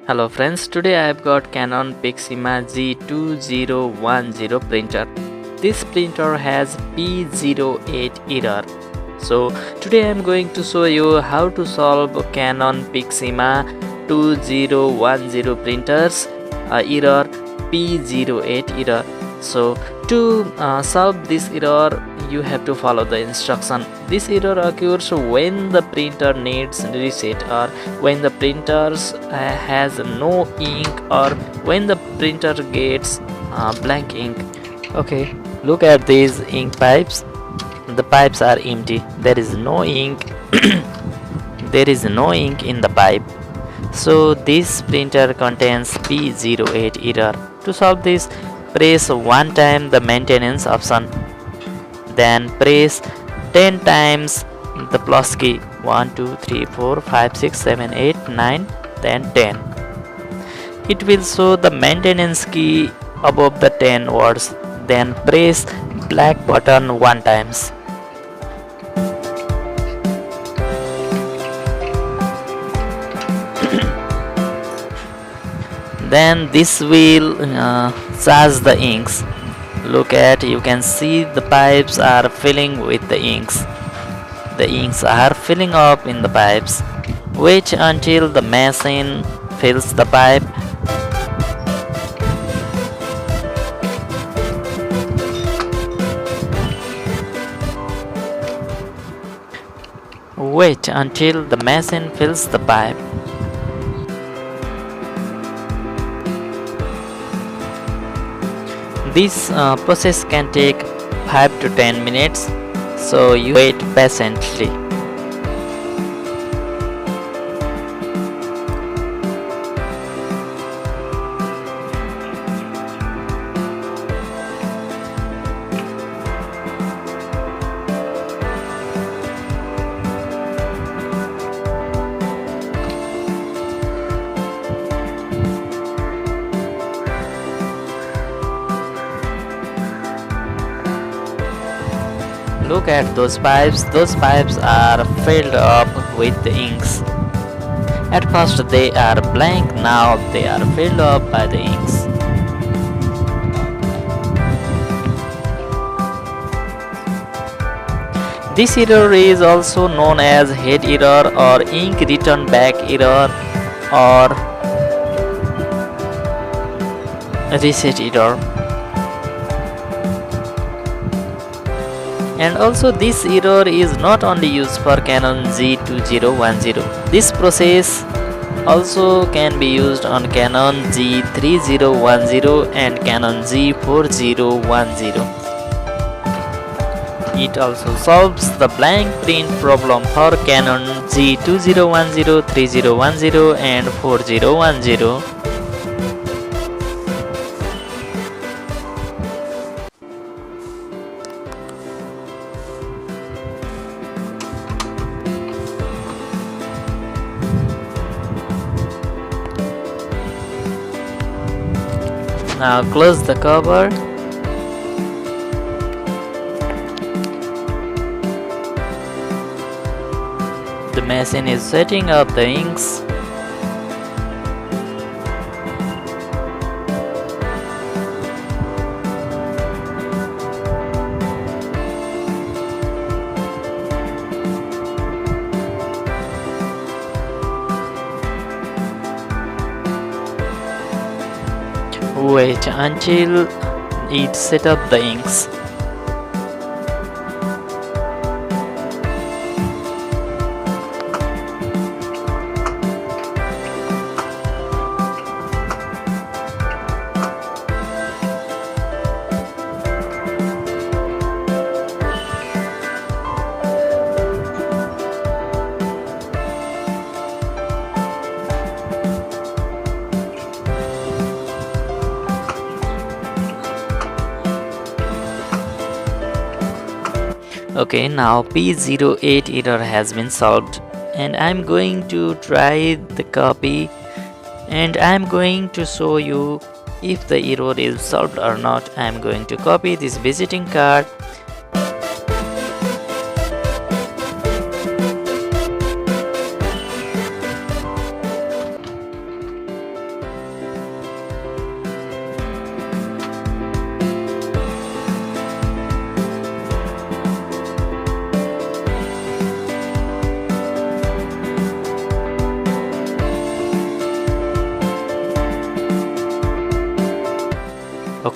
Hello friends, today I have got Canon G2010 printer. This printer has P08 error. So today I am going to show you how to solve Canon P2010 printers error P08 error. So to solve this error, you have to follow the instruction. This error occurs when the printer needs reset, or when the printer has no ink, or when the printer gets blank ink. Okay, look at these ink pipes. The pipes are empty. There is no ink. There is no ink in the pipe. So this printer contains P08 error. To solve this, press one time the maintenance option. Then press 10 times the plus key 1 2 3 4 5 6 7 8 9, then 10. It will show the maintenance key above the 10 words. Then press black button one times. Then this will charge the inks. Look at, you can see the pipes are filling with the inks. The inks are filling up in the pipes. Wait until the machine fills the pipe. Wait until the machine fills the pipe. This process can take 5 to 10 minutes, so you wait patiently. Look at those pipes are filled up with the inks. At first they are blank, now they are filled up by the inks. This error is also known as head error, or ink return back error, or reset error. And also this error is not only used for Canon G2010. This process also can be used on Canon G3010 and Canon G4010. It also solves the blank print problem for Canon G2010, 3010 and 4010. Now close the cover. The machine is setting up the inks. Wait until it set up the inks. Okay, now P08 error has been solved, and I'm going to try the copy, and I'm going to show you if the error is solved or not. I'm going to copy this visiting card.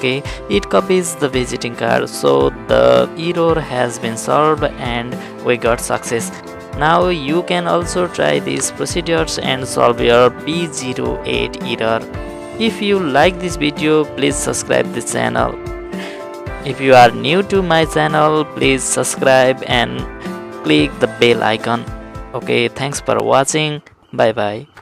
okay, it copies the visiting card. So the error has been solved and we got success. Now you can also try these procedures and solve your P08 error. If you like this video, please subscribe this channel. If you are new to my channel, please subscribe and click the bell icon. Okay, thanks for watching. Bye bye.